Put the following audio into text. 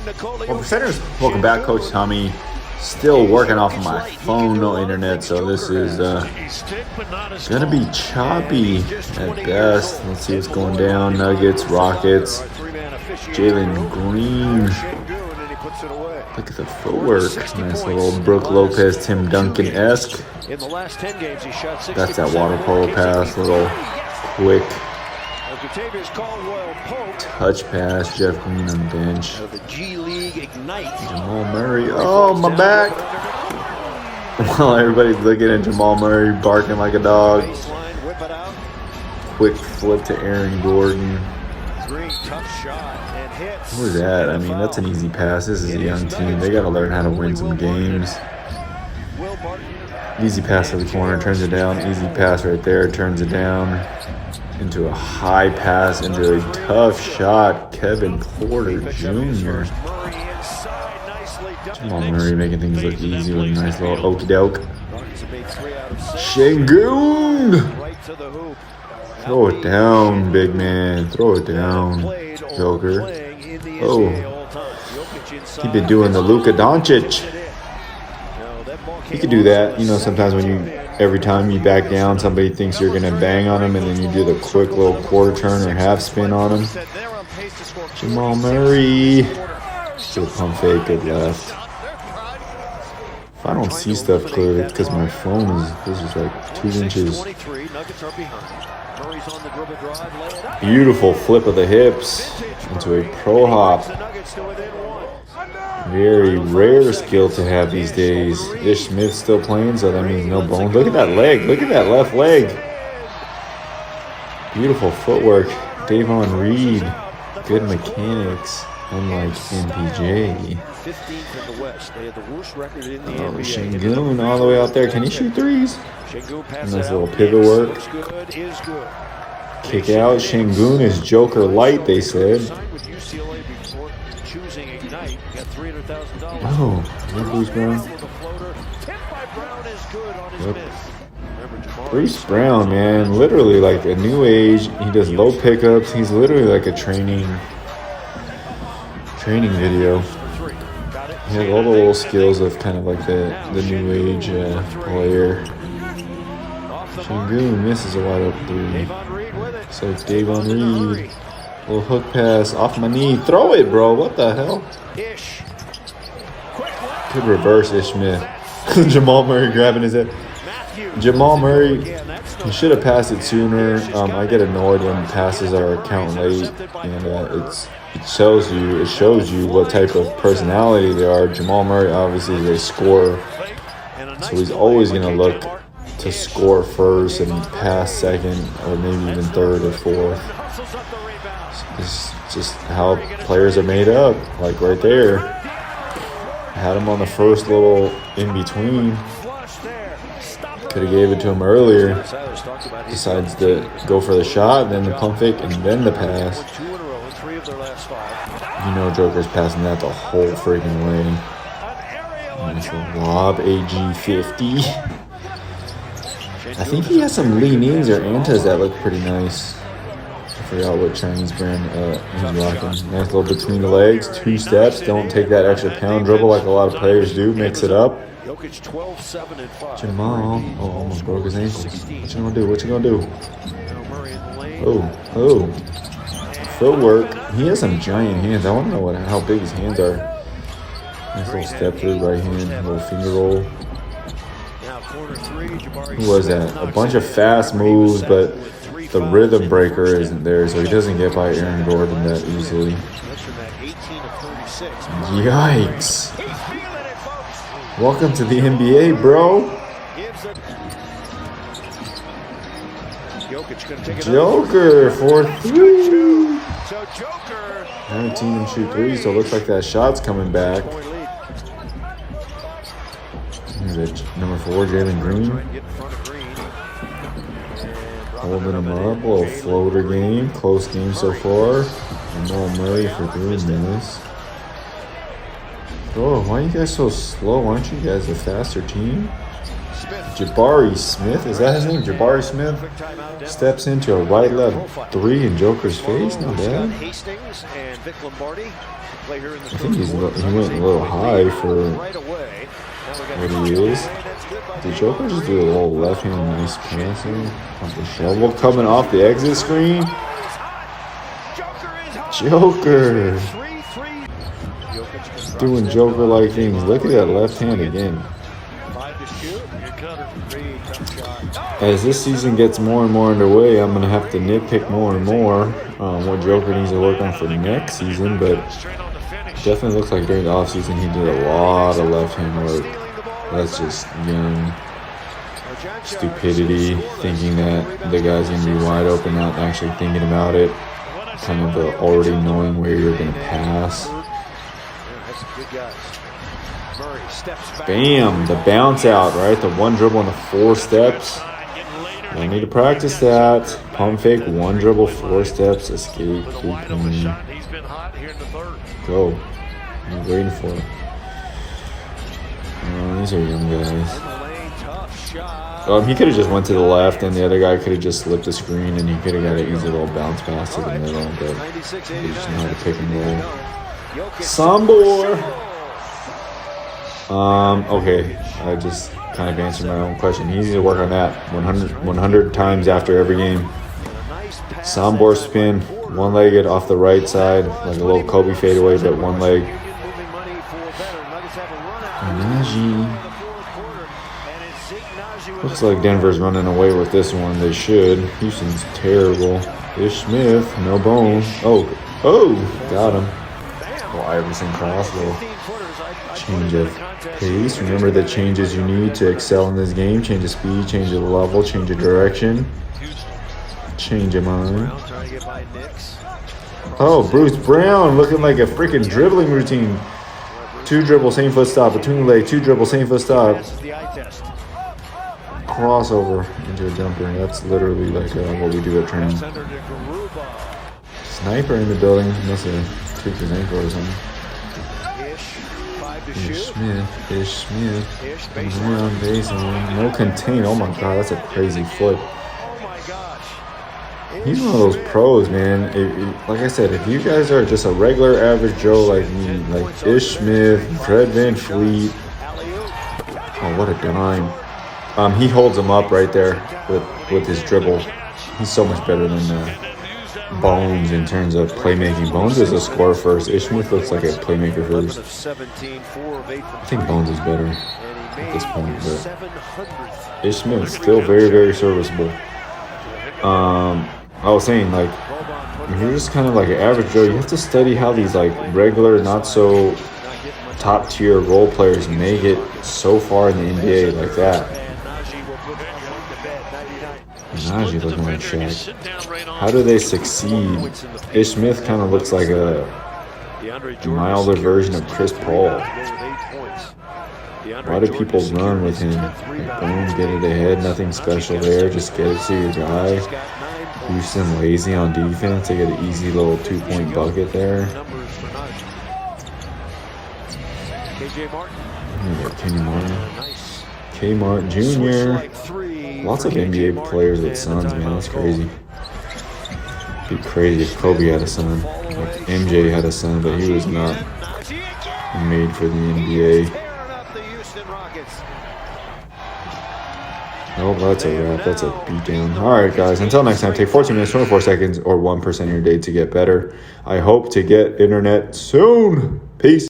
Well, percenters, welcome back, Coach Tommy. Still working off of my phone, no internet, so this is gonna be choppy at best. Let's see what's going down. Nuggets, Rockets, Jalen Green. Look at the footwork. Nice little Brooke Lopez, Tim Duncan-esque. That's that water polo pass, little quick touch pass. Jeff Green on the bench. Jamal Murray. Oh, my back. While everybody's looking at Jamal Murray barking like a dog. Quick flip to Aaron Gordon. What was that? I mean, that's an easy pass. This is a young team. They got to learn how to win some games. Easy pass to the corner, turns it down. Easy pass right there, turns it down. Into a high pass, into a tough shot. Kevin Porter Jr. Jamal Murray making things look easy with a nice little okey doke. Şengün! Throw it down, big man. Throw it down, Joker. Oh. Keep it doing the Luka Doncic. You could do that. You know, sometimes when every time you back down, somebody thinks you're going to bang on them, and then you do the quick little quarter turn or half spin on them. Jamal Murray. To the pump fake, good left. If I don't see stuff clearly, it's because my phone this is like 2 inches. Beautiful flip of the hips into a pro hop. Very rare skill to have these days. Ish Smith still playing, so that means no bones. Look at that leg. Look at that left leg. Beautiful footwork. Davon Reed. Good mechanics, unlike MPJ. Oh, Şengün all the way out there. Can he shoot threes? Nice little pivot work. Kick out. Şengün is Joker light, they said. Oh, Bruce Brown. Yep. Bruce Brown, man, literally like a new age. He does low pickups. He's literally like a training video. He has all the little skills of kind of like the new age player. Şengün misses a wide open three. So it's Davon Reed. Little hook pass off my knee. Throw it, bro. What the hell? Good reverse, Ish Smith. Jamal Murray grabbing his head. Jamal Murray, he should have passed it sooner. I get annoyed when passes are counting late, and it shows you what type of personality they are. Jamal Murray obviously is a scorer, so he's always going to look to score first and pass second, or maybe even third or fourth. It's just how players are made up, like right there. Had him on the first little in-between. Could have gave it to him earlier. Decides to go for the shot, then the pump fake, and then the pass. You know Joker's passing that the whole freaking way. Nice little lob, AG50. I think he has some lean-ins or antas that look pretty nice. I forgot what Chinese brand he's rocking. Nice little between the legs, 2 steps. Don't take that extra pound dribble like a lot of players do. Mix it up. Jamal, almost broke his ankle. What you gonna do? What you gonna do? Oh. Footwork. He has some giant hands. I want to know how big his hands are. Nice little step through right hand, little finger roll. Who was that? A bunch of fast moves, but the rhythm breaker isn't there, so he doesn't get by Aaron Gordon that easily. Yikes. Welcome to the NBA, bro. Joker for 3. I haven't seen him shoot 3, so it looks like that shot's coming back. Here's it, number 4, Jalen Green. Holding him up, a little floater game, close game so far. Jamal Murray for 3 minutes. Bro, why are you guys so slow? Aren't you guys a faster team? Jabari Smith, is that his name? Jabari Smith steps into a right left 3 in Joker's face. Not bad. I think he went a little high for what he is. The Joker just do a little left hand nice passing. The shovel coming off the exit screen. Joker doing Joker-like things. Look at that left hand again. As this season gets more and more underway, I'm going to have to nitpick more and more what Joker needs to work on for next season, but it definitely looks like during the offseason he did a lot of left hand work. That's just young stupidity, thinking that the guy's going to be wide open, not actually thinking about it, kind of already knowing where you're going to pass. Bam! The bounce out, right? The one dribble and the 4 steps. I need to practice that. Pump fake, 1 dribble, 4 steps, escape, 3-point. Go. I'm waiting for it. These are young guys. He could have just went to the left, and the other guy could have just slipped the screen, and he could have got an easy little bounce pass to the middle, but he just know how to pick and roll. Sambor! Okay, I just kind of answered my own question. He needs to work on that 100 times after every game. Sambor spin, one-legged off the right side, like a little Kobe fadeaway, but one leg. Nagy. Looks like Denver's running away with this one. They should. Houston's terrible. Ish Smith, no bone. Oh, got him. Well, Iverson cross, little change of pace. Remember the changes you need to excel in this game. Change of speed, change of level, change of direction, change of mind. Oh, Bruce Brown looking like a freaking dribbling routine. 2 dribble, same foot stop, between leg, 2 dribble, same foot stop. Crossover into a jumper. That's literally like what we do at training. Sniper in the building. Must have tweaked his ankle or something. Ish Smith. Around baseline. No contain. Oh my god, that's a crazy foot. He's one of those pros, man. Like I said, if you guys are just a regular average Joe like me, like Ish Smith, Fred VanVleet. Oh, what a dime. He holds him up right there with his dribble. He's so much better than Bones in terms of playmaking. Bones is a scorer first. Ish Smith looks like a playmaker first. I think Bones is better at this point, but Ish Smith still very, very serviceable. I was saying, like, if you're just kind of like an average Joe, you have to study how these like regular, not so top tier role players make it so far in the NBA like that. Nagy looking like Shaq. How do they succeed? Ish Smith kind of looks like a milder version of Chris Paul. Why do people run with him? Like, boom, get it ahead, nothing special there. Just get it to your guy. Houston lazy on defense. They get an easy little 2-point bucket there. Kenny Martin. K. Martin Jr. Lots of NBA players with sons, man. That's crazy. It'd be crazy if Kobe had a son. Like MJ had a son, but he was not made for the NBA. Oh, that's a wrap. That's a beatdown. All right, guys. Until next time, take 14 minutes, 24 seconds, or 1% of your day to get better. I hope to get internet soon. Peace.